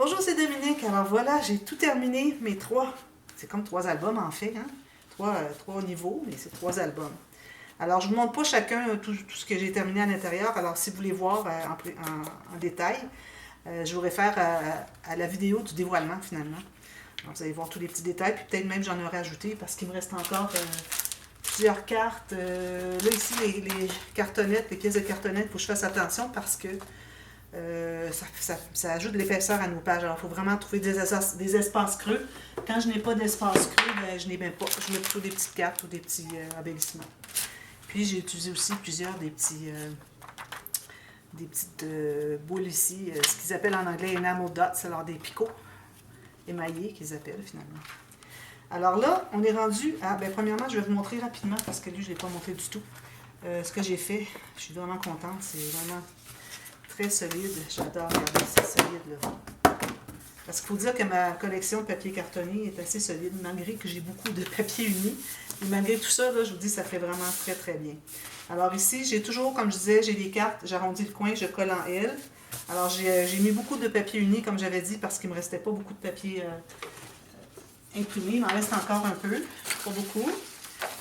Bonjour, c'est Dominique. Alors voilà, j'ai tout terminé mes c'est comme 3 albums en fait, hein? Trois niveaux, mais c'est 3 albums. Alors je ne vous montre pas chacun tout ce que j'ai terminé à l'intérieur. Alors si vous voulez voir en détail, je vous réfère à la vidéo du dévoilement finalement. Alors, vous allez voir tous les petits détails, puis peut-être même j'en aurai ajouté parce qu'il me reste encore plusieurs cartes. Là ici, les cartonnettes, les pièces de cartonnettes, il faut que je fasse attention parce que ça ajoute de l'épaisseur à nos pages. Alors, il faut vraiment trouver des espaces creux. Quand je n'ai pas d'espace creux, ben, je n'ai même pas. Je mets plutôt des petites cartes ou des petits embellissements. Puis, j'ai utilisé aussi des petites boules ici, ce qu'ils appellent en anglais enamel dots, alors des picots émaillés qu'ils appellent finalement. Alors là, on est rendu à... Ben, premièrement, je vais vous montrer rapidement parce que lui, je ne l'ai pas montré du tout. Ce que j'ai fait, je suis vraiment contente. C'est vraiment très solide. J'adore regarder, c'est solide là. Parce qu'il faut dire que ma collection de papier cartonné est assez solide, malgré que j'ai beaucoup de papier uni. Et malgré tout ça, là, je vous dis, ça fait vraiment très très bien. Alors ici, j'ai toujours, comme je disais, j'ai des cartes, j'arrondis le coin, je colle en L. Alors j'ai mis beaucoup de papier uni, comme j'avais dit, parce qu'il ne me restait pas beaucoup de papier imprimé. Il m'en reste encore un peu, pas beaucoup.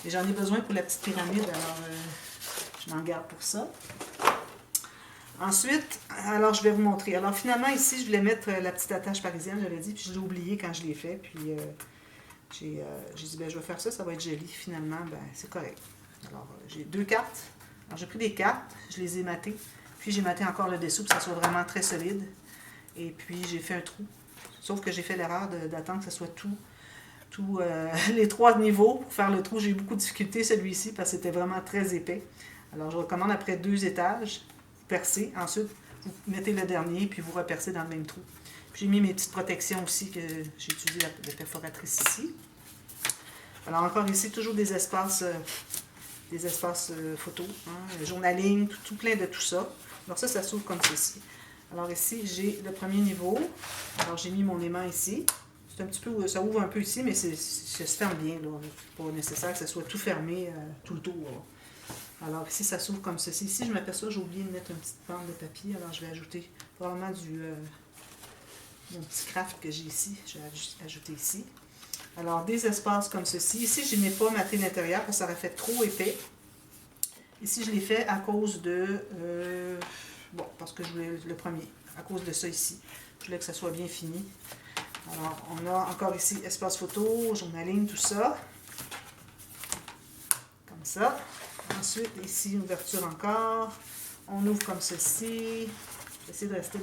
Et j'en ai besoin pour la petite pyramide, alors je m'en garde pour ça. Ensuite, alors je vais vous montrer. Alors finalement, ici, je voulais mettre la petite attache parisienne, j'avais dit, puis je l'ai oublié quand je l'ai fait. Puis j'ai dit, ben, je vais faire ça, ça va être joli. Finalement, ben, c'est correct. Alors, j'ai 2 cartes. Alors, j'ai pris des cartes, je les ai mattées. Puis j'ai matté encore le dessous pour que ça soit vraiment très solide. Et puis, j'ai fait un trou. Sauf que j'ai fait l'erreur d'attendre que ce soit les 3 niveaux pour faire le trou. J'ai eu beaucoup de difficultés celui-ci parce que c'était vraiment très épais. Alors, je recommande après 2 étages, percer. Ensuite, vous mettez le dernier, puis vous repercez dans le même trou. Puis j'ai mis mes petites protections aussi, que j'ai utilisé la perforatrice ici. Alors encore ici, toujours des espaces photos, hein, journaling, tout plein de tout ça. Alors ça s'ouvre comme ceci. Alors ici, j'ai le premier niveau. Alors j'ai mis mon aimant ici. C'est un petit peu, ça ouvre un peu ici, mais ça se ferme bien. C'est pas nécessaire que ça soit tout fermé tout le tour. Là. Alors ici, ça s'ouvre comme ceci. Ici, je m'aperçois, j'ai oublié de mettre une petite bande de papier. Alors je vais ajouter probablement mon petit craft que j'ai ici. Je vais ajouter ici. Alors, des espaces comme ceci. Ici, je n'ai pas matté l'intérieur parce que ça aurait fait trop épais. Ici, je l'ai fait à cause de... parce que je voulais le premier. À cause de ça ici. Je voulais que ça soit bien fini. Alors, on a encore ici espace photo, journaling, tout ça. Comme ça. Ensuite, ici, une ouverture encore. On ouvre comme ceci. J'essaie de rester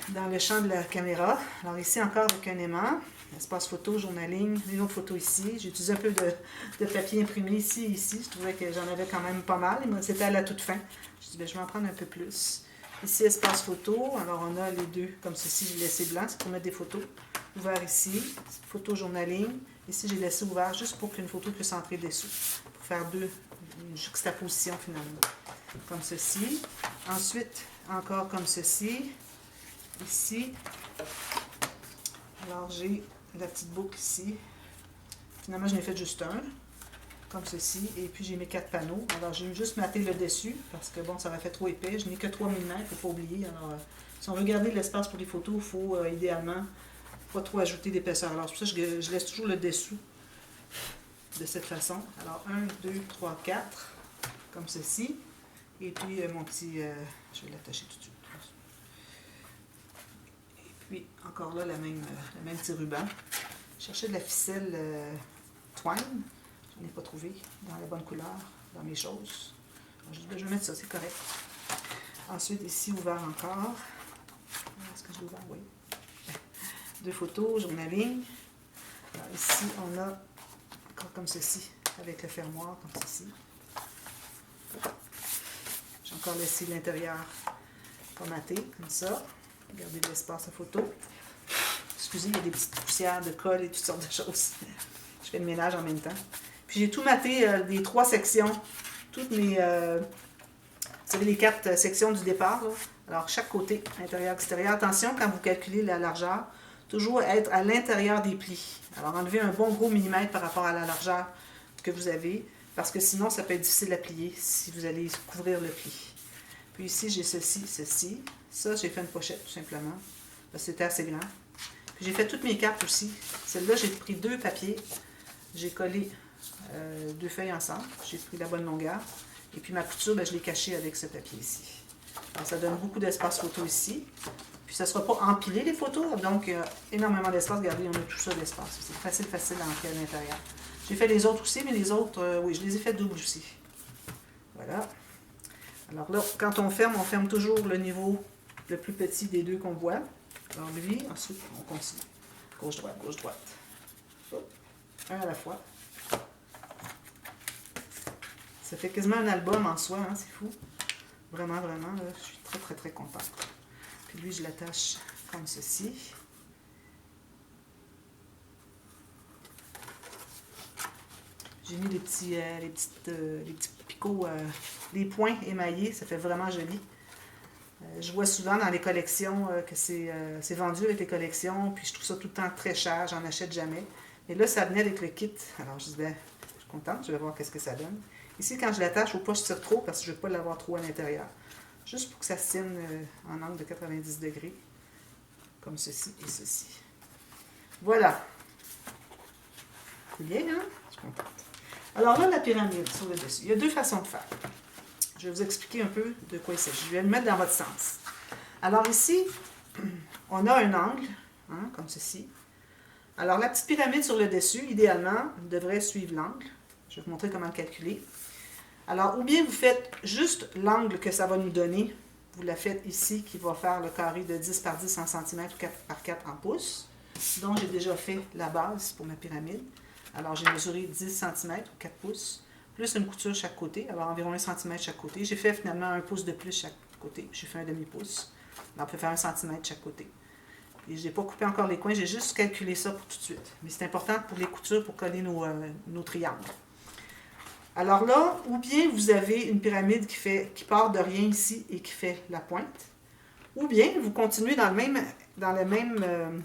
dans le champ de la caméra. Alors ici encore avec un aimant, espace photo, journaling, une autre photo ici. J'ai utilisé un peu de papier imprimé ici. Je trouvais que j'en avais quand même pas mal. C'était à la toute fin. Je dis, ben, je vais en prendre un peu plus. Ici, espace photo. Alors on a les deux comme ceci. J'ai laissé blanc, c'est pour mettre des photos. Ouvert ici, photo journaling. Ici, j'ai laissé ouvert juste pour qu'une photo puisse entrer dessous. Pour faire une juxtaposition finalement. Comme ceci. Ensuite, encore comme ceci. Ici, alors j'ai la petite boucle ici. Finalement, je n'ai fait juste un, comme ceci. Et puis, j'ai mes 4 panneaux. Alors, j'ai juste matté le dessus, parce que bon, ça aurait fait trop épais. Je n'ai que 3 mm, il ne faut pas oublier. Alors, si on veut garder l'espace pour les photos, il faut idéalement pas trop ajouter d'épaisseur. Alors, c'est pour ça que je laisse toujours le dessous de cette façon. Alors, 1, 2, 3, 4, comme ceci. Et puis, mon petit... je vais l'attacher tout de suite. Puis, encore là, le même petit ruban. Je cherchais de la ficelle twine. Je n'en ai pas trouvé dans la bonne couleur, dans mes choses. Alors, je dis, ben, je vais mettre ça, c'est correct. Ensuite, ici, ouvert encore. Est-ce que je l'ai ouvert? Oui. 2 photos, journaling. Alors, ici, on a encore comme ceci, avec le fermoir, comme ceci. J'ai encore laissé l'intérieur formaté, comme ça. Regardez l'espace à photo. Excusez, il y a des petites poussières de colle et toutes sortes de choses. Je fais le ménage en même temps. Puis j'ai tout maté des 3 sections. Toutes mes... vous savez, les 4 sections du départ. Là. Alors, chaque côté, intérieur, extérieur. Attention, quand vous calculez la largeur, toujours être à l'intérieur des plis. Alors, enlevez un bon gros millimètre par rapport à la largeur que vous avez. Parce que sinon, ça peut être difficile à plier si vous allez couvrir le pli. Puis ici, j'ai ceci, ceci. Ça, j'ai fait une pochette, tout simplement. Parce que c'était assez grand. Puis j'ai fait toutes mes cartes aussi. Celle-là, j'ai pris 2 papiers. J'ai collé 2 feuilles ensemble. J'ai pris la bonne longueur. Et puis ma couture, ben, je l'ai cachée avec ce papier ici. Alors, ça donne beaucoup d'espace photo ici. Puis ça ne sera pas empilé les photos. Donc, il y a énormément d'espace. Regardez, on a tout ça d'espace. C'est facile à entrer à l'intérieur. J'ai fait les autres aussi, mais les autres, oui, je les ai fait double aussi. Voilà. Alors là, quand on ferme toujours le niveau le plus petit des deux qu'on voit. Alors lui, ensuite, on continue. Gauche-droite, gauche-droite. Un à la fois. Ça fait quasiment un album en soi, hein, c'est fou. Vraiment, vraiment, là, je suis très, très, très contente. Puis lui, je l'attache comme ceci. J'ai mis les petits picots, les points émaillés, ça fait vraiment joli. Je vois souvent dans les collections que c'est vendu avec les collections, puis je trouve ça tout le temps très cher, j'en achète jamais. Et là, ça venait avec le kit. Alors, je dis, ben, je suis contente, je vais voir qu'est-ce que ça donne. Ici, quand je l'attache, il ne faut pas que je tire trop parce que je ne veux pas l'avoir trop à l'intérieur. Juste pour que ça se tienne en angle de 90 degrés, comme ceci et ceci. Voilà. C'est bien, hein? Je suis contente. Alors là, la pyramide sur le dessus. Il y a 2 façons de faire. Je vais vous expliquer un peu de quoi il s'agit. Je vais le mettre dans votre sens. Alors ici, on a un angle, hein, comme ceci. Alors la petite pyramide sur le dessus, idéalement, devrait suivre l'angle. Je vais vous montrer comment le calculer. Alors, ou bien vous faites juste l'angle que ça va nous donner. Vous la faites ici, qui va faire le carré de 10 par 10 en centimètres ou 4 par 4 en pouces. Donc, j'ai déjà fait la base pour ma pyramide. Alors, j'ai mesuré 10 cm ou 4 pouces, plus une couture chaque côté, alors environ 1 cm chaque côté. J'ai fait finalement 1 pouce de plus chaque côté. J'ai fait un demi-pouce. Alors, on peut faire 1 cm chaque côté. Et je n'ai pas coupé encore les coins, j'ai juste calculé ça pour tout de suite. Mais c'est important pour les coutures, pour coller nos triangles. Alors là, ou bien vous avez une pyramide qui part de rien ici et qui fait la pointe, ou bien vous continuez dans le même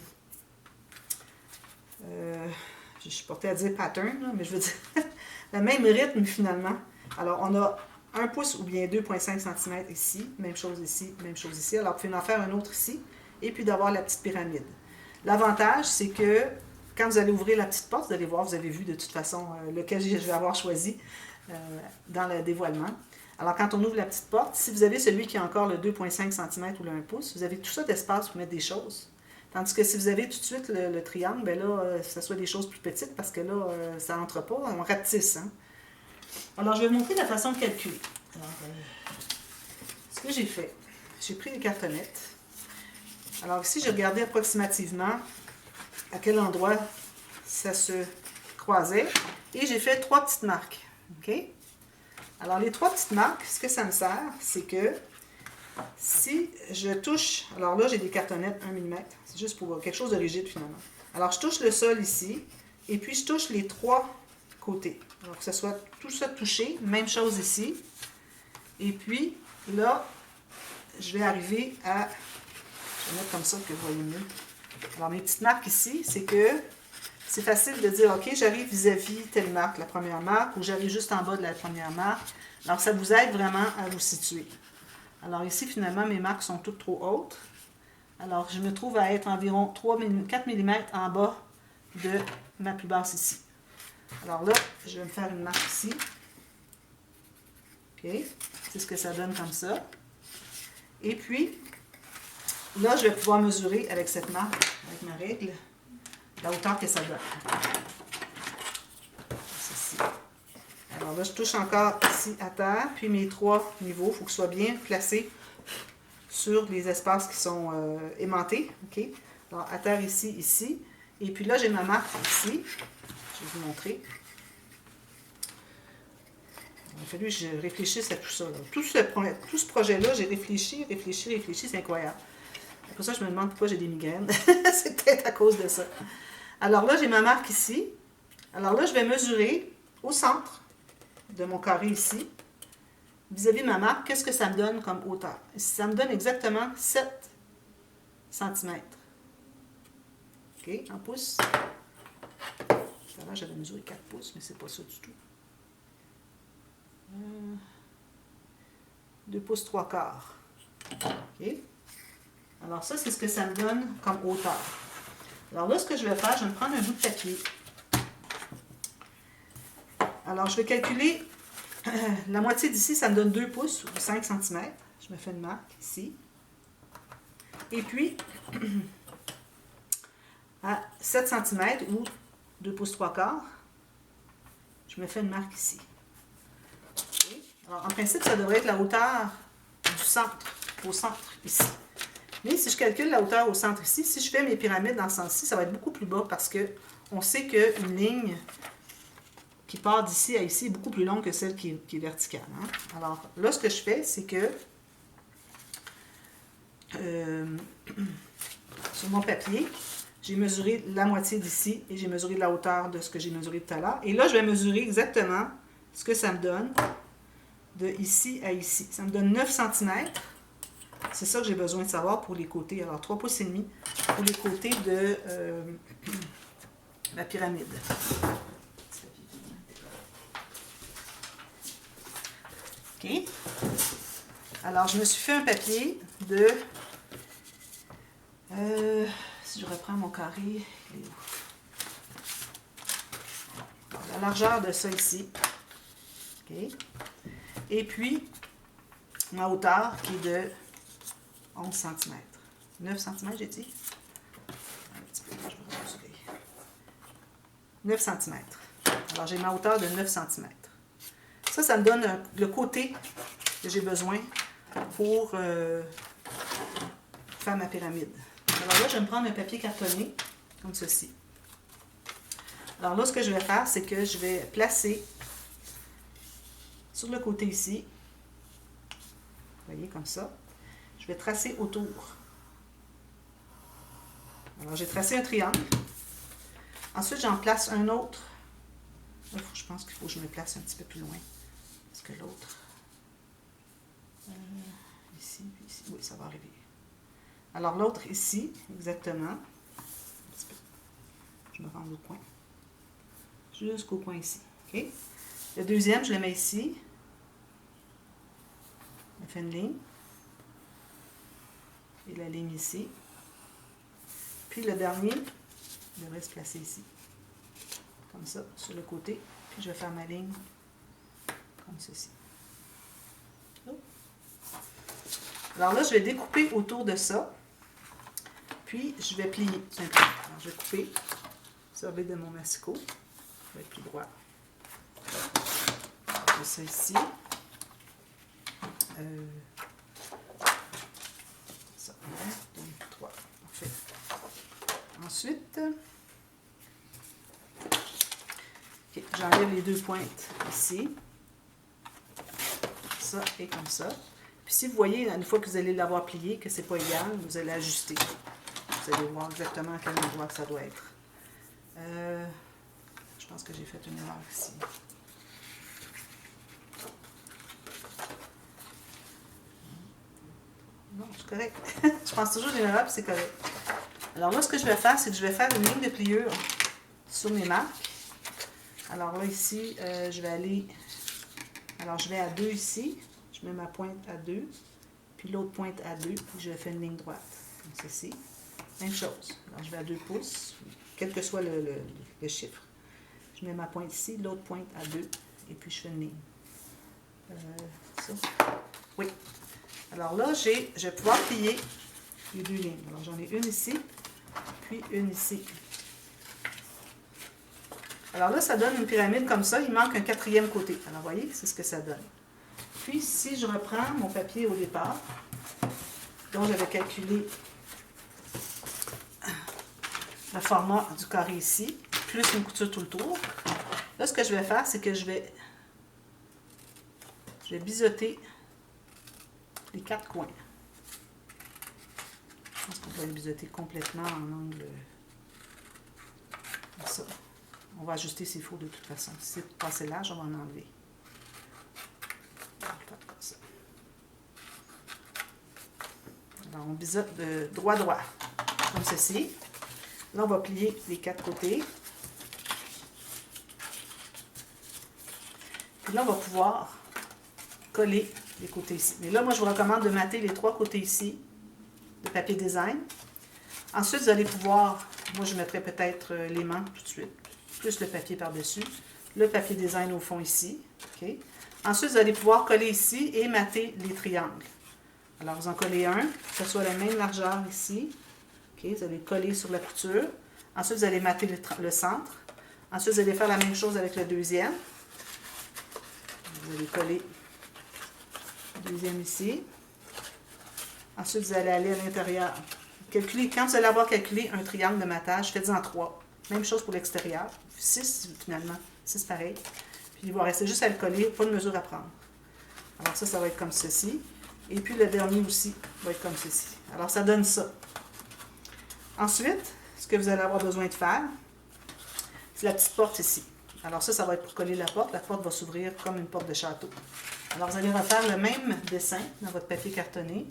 je suis portée à dire pattern, là, mais je veux dire le même rythme finalement. Alors on a 1 pouce ou bien 2,5 cm ici, même chose ici, même chose ici. Alors vous pouvez en faire un autre ici, et puis d'avoir la petite pyramide. L'avantage, c'est que quand vous allez ouvrir la petite porte, vous allez voir, vous avez vu de toute façon lequel je vais avoir choisi dans le dévoilement. Alors quand on ouvre la petite porte, si vous avez celui qui a encore le 2,5 cm ou le 1 pouce, vous avez tout ça d'espace pour mettre des choses. Tandis que si vous avez tout de suite le triangle, bien là, ça soit des choses plus petites parce que là, ça n'entre pas, on rapetisse. Hein? Alors, je vais vous montrer la façon de calculer. Alors, ce que j'ai fait, j'ai pris les cartonnettes. Alors ici, j'ai regardé approximativement à quel endroit ça se croisait et j'ai fait 3 petites marques. OK? Alors, les 3 petites marques, ce que ça me sert, c'est que si je touche, alors là, j'ai des cartonnettes 1 mm, c'est juste pour quelque chose de rigide finalement. Alors, je touche le sol ici, et puis je touche les 3 côtés. Alors, que ce soit tout ça touché, même chose ici. Et puis, là, je vais arriver à, je vais mettre comme ça que vous voyez mieux. Alors, mes petites marques ici, c'est que c'est facile de dire, OK, j'arrive vis-à-vis telle marque, la première marque, ou j'arrive juste en bas de la première marque. Alors, ça vous aide vraiment à vous situer. Alors ici, finalement, mes marques sont toutes trop hautes. Alors, je me trouve à être environ 4 mm en bas de ma plus basse ici. Alors là, je vais me faire une marque ici. OK. C'est ce que ça donne comme ça. Et puis, là, je vais pouvoir mesurer avec cette marque, avec ma règle, la hauteur que ça donne. Ceci. Alors là, je touche encore ici à terre, puis mes 3 niveaux, il faut que ce soit bien placé sur les espaces qui sont aimantés. OK? Alors, à terre ici, ici. Et puis là, j'ai ma marque ici. Je vais vous montrer. Il a fallu que je réfléchisse à tout ça. Là. Tout ce projet-là, j'ai réfléchi, c'est incroyable. Pour ça, je me demande pourquoi j'ai des migraines. C'est peut-être à cause de ça. Alors là, j'ai ma marque ici. Alors là, je vais mesurer au centre de mon carré ici, vis-à-vis de ma marque, qu'est-ce que ça me donne comme hauteur? Ça me donne exactement 7 cm. OK, en pouces. Tout à l'heure, j'avais mesuré 4 pouces, mais c'est pas ça du tout. 2 pouces 3 quarts. OK? Alors ça, c'est ce que ça me donne comme hauteur. Alors là, ce que je vais faire, je vais me prendre un bout de papier. Alors, je vais calculer la moitié d'ici, ça me donne 2 pouces ou 5 cm. Je me fais une marque ici. Et puis, à 7 cm ou 2 pouces 3 quarts, je me fais une marque ici. Okay. Alors, en principe, ça devrait être la hauteur du centre, au centre, ici. Mais si je calcule la hauteur au centre ici, si je fais mes pyramides dans ce sens-ci, ça va être beaucoup plus bas parce qu'on sait qu'une ligne qui part d'ici à ici est beaucoup plus longue que celle qui est verticale. Hein? Alors, là, ce que je fais, c'est que sur mon papier, j'ai mesuré la moitié d'ici et j'ai mesuré la hauteur de ce que j'ai mesuré tout à l'heure. Et là, je vais mesurer exactement ce que ça me donne de ici à ici. Ça me donne 9 cm. C'est ça que j'ai besoin de savoir pour les côtés. Alors, 3 pouces et demi pour les côtés de la pyramide. OK. Alors, je me suis fait un papier de... si je reprends mon carré, il est où? La largeur de ça ici. OK. Et puis, ma hauteur qui est de 11 cm. 9 cm, j'ai dit? Un petit peu, je vais mesurer. 9 cm. Alors, j'ai ma hauteur de 9 cm. Ça me donne le côté que j'ai besoin pour faire ma pyramide. Alors là, je vais me prendre un papier cartonné, comme ceci. Alors là, ce que je vais faire, c'est que je vais placer sur le côté ici, vous voyez, comme ça, je vais tracer autour. Alors, j'ai tracé un triangle. Ensuite, j'en place un autre. Je pense qu'il faut que je me place un petit peu plus loin. Parce que l'autre... ici, ici. Oui, ça va arriver. Alors, l'autre ici, exactement. Un petit peu. Je me rends au coin. Jusqu'au coin ici. OK? Le deuxième, je le mets ici. Je fais une ligne. Et la ligne ici. Puis le dernier devrait se placer ici. Comme ça, sur le côté. Puis je vais faire ma ligne comme ceci. Alors là, je vais découper autour de ça. Puis, je vais plier simplement. Alors, je vais couper. Servir de mon massicot. Ça va être plus droit. Je fais ça ici. Ça, 1, 2, 3. Parfait. Ensuite, okay, j'enlève les 2 pointes ici. Ça et comme ça. Puis si vous voyez, une fois que vous allez l'avoir plié, que c'est pas égal, vous allez ajuster. Vous allez voir exactement à quel endroit que ça doit être. Je pense que j'ai fait une erreur ici. Non, c'est correct. Je pense toujours une erreur, puis c'est correct. Alors là, ce que je vais faire, c'est que je vais faire une ligne de pliure sur mes marques. Alors là, ici, je vais aller... Alors, je vais à 2 ici. Je mets ma pointe à 2. Puis l'autre pointe à 2. Puis je fais une ligne droite. Comme ceci. Même chose. Alors, je vais à 2 pouces. Quel que soit le chiffre. Je mets ma pointe ici. L'autre pointe à 2. Et puis, je fais une ligne. Ça. Oui. Alors là, je vais pouvoir plier les 2 lignes. Alors, j'en ai une ici. Puis une ici. Alors là, ça donne une pyramide comme ça. Il manque un 4e côté. Alors, vous voyez, c'est ce que ça donne. Puis, si je reprends mon papier au départ, dont j'avais calculé le format du carré ici, plus une couture tout le tour, là, ce que je vais faire, c'est que je vais biseauter les 4 coins. Je pense qu'on va le biseauter complètement en angle comme ça. On va ajuster s'il faut de toute façon. Si c'est passé large, on va en enlever. Comme ça. Alors, on biseaute de droit, comme ceci. Là, on va plier les 4 côtés. Puis là, on va pouvoir coller les côtés ici. Mais là, moi, je vous recommande de mater les 3 côtés ici de papier design. Ensuite, vous allez pouvoir, moi, je mettrai peut-être l'aimant tout de suite, plus le papier par-dessus. Le papier design au fond ici. Okay. Ensuite, vous allez pouvoir coller ici et mater les triangles. Alors, vous en collez un, que ce soit la même largeur ici. Okay. Vous allez coller sur la couture. Ensuite, vous allez mater le centre. Ensuite, vous allez faire la même chose avec le deuxième. Vous allez coller le deuxième ici. Ensuite, vous allez aller à l'intérieur. Calculez, quand vous allez avoir calculé un triangle de matage, faites-en 3. Même chose pour l'extérieur. 6 finalement. 6 pareil. Puis il va rester juste à le coller, pas de mesure à prendre. Alors ça va être comme ceci. Et puis le dernier aussi va être comme ceci. Alors ça donne ça. Ensuite, ce que vous allez avoir besoin de faire, c'est la petite porte ici. Alors ça va être pour coller la porte. La porte va s'ouvrir comme une porte de château. Alors vous allez refaire le même dessin dans votre papier cartonné.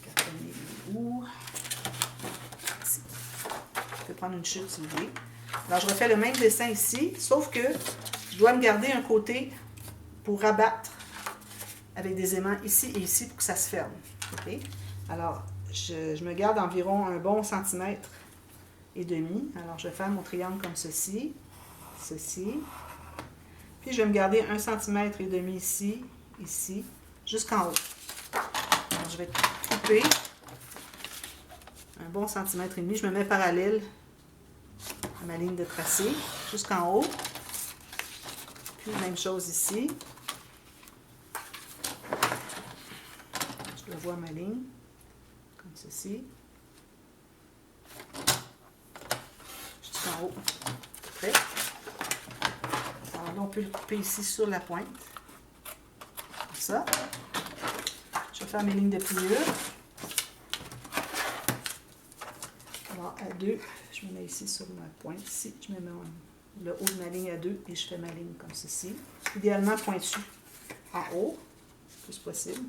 Cartonné où? Ici. Vous pouvez prendre une chute si vous voulez. Alors je refais le même dessin ici, sauf que je dois me garder un côté pour rabattre avec des aimants ici et ici pour que ça se ferme. Okay? Alors, je me garde environ un bon centimètre et demi. Alors, je vais faire mon triangle comme ceci, ceci. Puis, je vais me garder 1,5 cm ici, ici, jusqu'en haut. Alors, je vais couper un bon centimètre et demi. Je me mets parallèle à ma ligne de tracé jusqu'en haut. Puis, même chose ici. Je le vois à ma ligne, comme ceci. Jusqu'en haut. Prêt? Alors là, on peut le couper ici sur la pointe. Comme ça. Je vais faire mes lignes de pliure. Alors, à 2, je me mets ici sur ma pointe. Ici, je me mets le haut de ma ligne à 2 et je fais ma ligne comme ceci. Idéalement pointu en haut, le plus possible.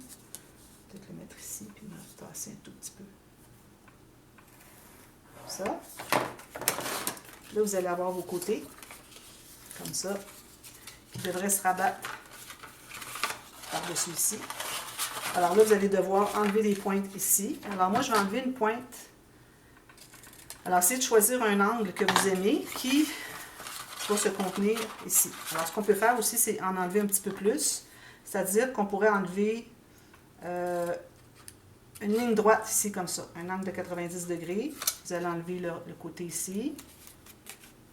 Peut-être le mettre ici, puis me tasser un tout petit peu. Comme ça. Là, vous allez avoir vos côtés, comme ça, qui devraient se rabattre par-dessus ici. Alors là, vous allez devoir enlever des pointes ici. Alors moi, je vais enlever une pointe. Alors, essayez de choisir un angle que vous aimez qui va se contenir ici. Alors, ce qu'on peut faire aussi, c'est en enlever un petit peu plus. C'est-à-dire qu'on pourrait enlever une ligne droite ici comme ça, un angle de 90 degrés. Vous allez enlever le côté ici,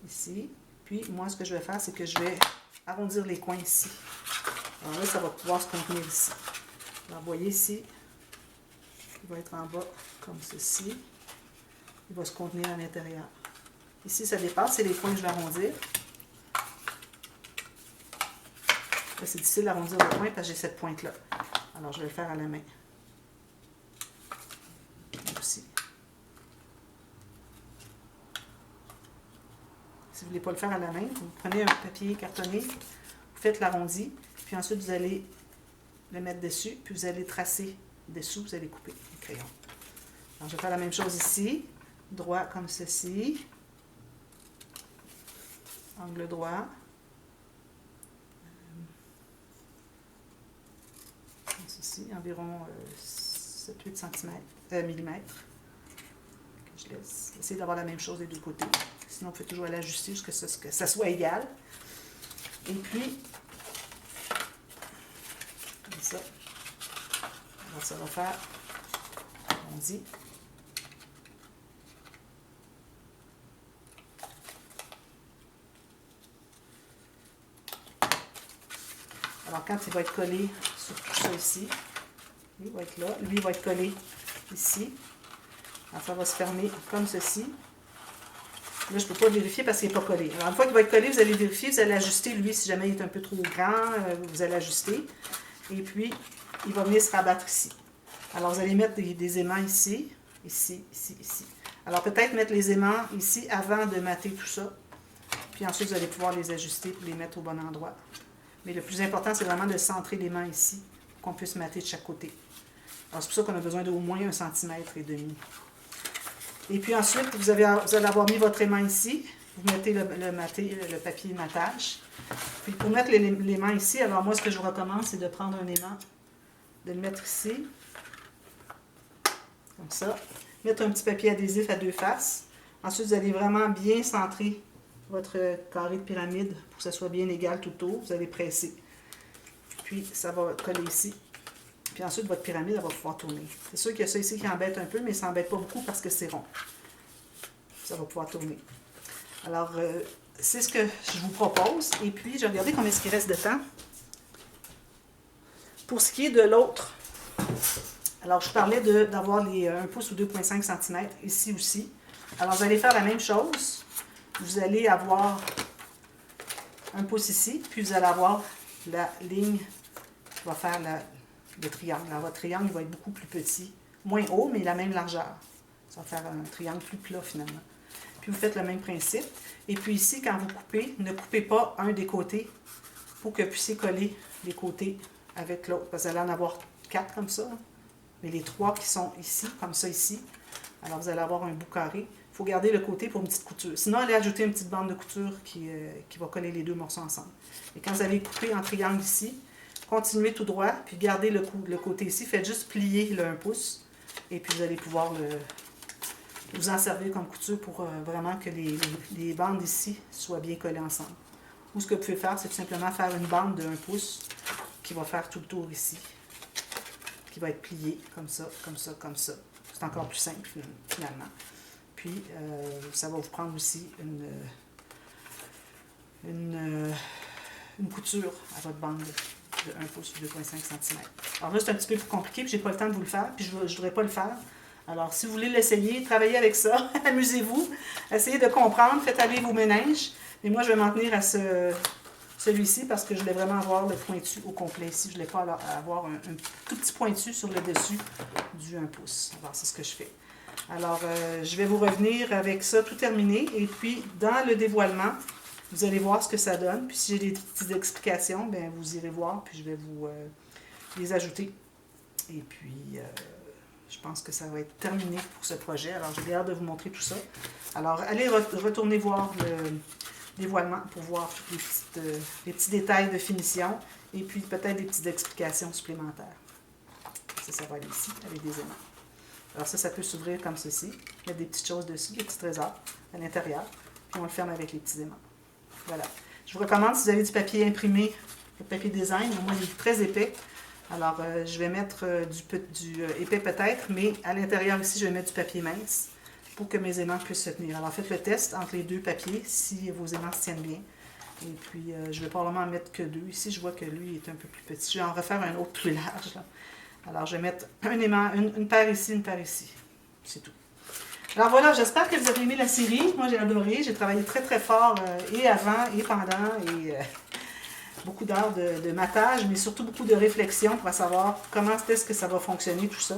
ici. Puis moi, ce que je vais faire, c'est que je vais arrondir les coins ici. Alors là, ça va pouvoir se contenir ici. Alors, vous voyez ici, il va être en bas comme ceci. Il va se contenir à l'intérieur. Ici, ça dépasse, c'est les coins que je vais arrondir. C'est difficile d'arrondir le point parce que j'ai cette pointe-là. Alors, je vais le faire à la main. Aussi. Si vous ne voulez pas le faire à la main, vous prenez un papier cartonné, vous faites l'arrondi, puis ensuite vous allez le mettre dessus, puis vous allez tracer dessous, vous allez couper le crayon. Alors, je vais faire la même chose ici, droit comme ceci, angle droit. Ici, environ 7-8 millimètres. Je laisse. Essayez d'avoir la même chose des deux côtés. Sinon, vous pouvez toujours l'ajuster jusqu'à ce que ça soit égal. Et puis, comme ça. Alors, ça va faire, on dit, alors, quand il va être collé sur tout ça ici, lui va être là, lui va être collé ici. Alors, ça va se fermer comme ceci. Là, je ne peux pas vérifier parce qu'il n'est pas collé. Alors, une fois qu'il va être collé, vous allez vérifier, vous allez ajuster, lui, si jamais il est un peu trop grand, vous allez ajuster. Et puis, il va venir se rabattre ici. Alors, vous allez mettre des aimants ici, ici, ici, ici. Alors, peut-être mettre les aimants ici avant de mater tout ça. Puis ensuite, vous allez pouvoir les ajuster pour les mettre au bon endroit. Mais le plus important, c'est vraiment de centrer les mains ici, pour qu'on puisse mater de chaque côté. Alors, c'est pour ça qu'on a besoin d'au moins 1,5 cm. Et puis ensuite, vous allez avoir mis votre aimant ici. vous mettez le papier matage. Puis pour mettre l'aimant ici, alors moi ce que je vous recommande, c'est de prendre un aimant, de le mettre ici, comme ça. Mettre un petit papier adhésif à deux faces. Ensuite, vous allez vraiment bien centrer votre carré de pyramide pour que ça soit bien égal tout autour. Vous allez presser. Puis ça va coller ici. Puis ensuite, votre pyramide, elle va pouvoir tourner. C'est sûr qu'il y a ça ici qui embête un peu, mais ça n'embête pas beaucoup parce que c'est rond. Ça va pouvoir tourner. Alors, c'est ce que je vous propose. Et puis, je vais regarder combien il reste de temps. Pour ce qui est de l'autre, alors je parlais d'avoir les 1 pouce ou 2,5 cm ici aussi. Alors, vous allez faire la même chose. Vous allez avoir 1 pouce ici, puis vous allez avoir la ligne qui va faire le triangle. Alors, votre triangle va être beaucoup plus petit, moins haut, mais la même largeur. Ça va faire un triangle plus plat finalement. Puis vous faites le même principe. Et puis ici, quand vous coupez, ne coupez pas un des côtés pour que vous puissiez coller les côtés avec l'autre. Parce que vous allez en avoir 4 comme ça. Mais les 3 qui sont ici, comme ça ici. Alors vous allez avoir un bout carré. Il faut garder le côté pour une petite couture. Sinon, allez ajouter une petite bande de couture qui va coller les deux morceaux ensemble. Et quand vous allez couper en triangle ici, continuez tout droit, puis gardez le côté ici. Faites juste plier le 1 pouce. Et puis vous allez pouvoir vous en servir comme couture pour vraiment que les bandes ici soient bien collées ensemble. Ou ce que vous pouvez faire, c'est tout simplement faire une bande de 1 pouce qui va faire tout le tour ici. Qui va être pliée comme ça, comme ça, comme ça. C'est encore plus simple finalement. Puis, ça va vous prendre aussi une couture à votre bande de 1 pouce ou 2,5 cm. Alors là, c'est un petit peu plus compliqué, puis j'ai pas le temps de vous le faire, puis je ne voudrais pas le faire. Alors, si vous voulez l'essayer, travaillez avec ça, amusez-vous, essayez de comprendre, faites aller vos méninges. Et moi, je vais m'en tenir à celui-ci parce que je voulais vraiment avoir le pointu au complet ici. Je ne voulais pas avoir un tout petit pointu sur le dessus du 1 pouce. Alors, c'est ce que je fais. Alors, je vais vous revenir avec ça tout terminé. Et puis, dans le dévoilement, vous allez voir ce que ça donne. Puis, si j'ai des petites explications, bien, vous irez voir, puis je vais vous les ajouter. Et puis, je pense que ça va être terminé pour ce projet. Alors, j'ai hâte de vous montrer tout ça. Alors, allez retourner voir le dévoilement pour voir tous les petits détails de finition et puis peut-être des petites explications supplémentaires. Ça va aller ici avec des aimants. Alors ça peut s'ouvrir comme ceci. Il y a des petites choses dessus, des petits trésors à l'intérieur. Puis on le ferme avec les petits aimants. Voilà. Je vous recommande, si vous avez du papier imprimé, le papier design, au moins il est très épais. Alors je vais mettre du épais peut-être, mais à l'intérieur ici, je vais mettre du papier mince pour que mes aimants puissent se tenir. Alors faites le test entre les deux papiers si vos aimants se tiennent bien. Et puis je ne vais probablement en mettre que 2. Ici, je vois que lui est un peu plus petit. Je vais en refaire un autre plus large. Là. Alors je vais mettre un aimant, une paire ici, une paire ici. C'est tout. Alors voilà, j'espère que vous avez aimé la série. Moi j'ai adoré. J'ai travaillé très très fort et avant et pendant et beaucoup d'heures de matage, mais surtout beaucoup de réflexion pour savoir comment est-ce que ça va fonctionner tout ça.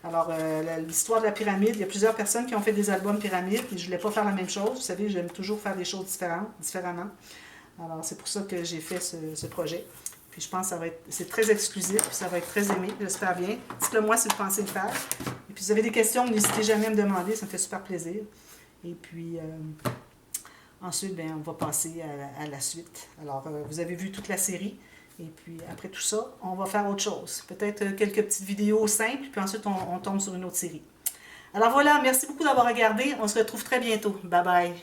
Alors, l'histoire de la pyramide, il y a plusieurs personnes qui ont fait des albums pyramides et je ne voulais pas faire la même chose. Vous savez, j'aime toujours faire des choses différemment. Alors, c'est pour ça que j'ai fait ce projet. Puis, je pense que c'est très exclusif, puis ça va être très aimé, j'espère bien. Dites-le moi si vous pensez le faire. Et puis, si vous avez des questions, n'hésitez jamais à me demander, ça me fait super plaisir. Et puis, ensuite, bien, on va passer à la suite. Alors, vous avez vu toute la série. Et puis, après tout ça, on va faire autre chose. Peut-être quelques petites vidéos simples, puis ensuite, on tombe sur une autre série. Alors voilà, merci beaucoup d'avoir regardé. On se retrouve très bientôt. Bye bye.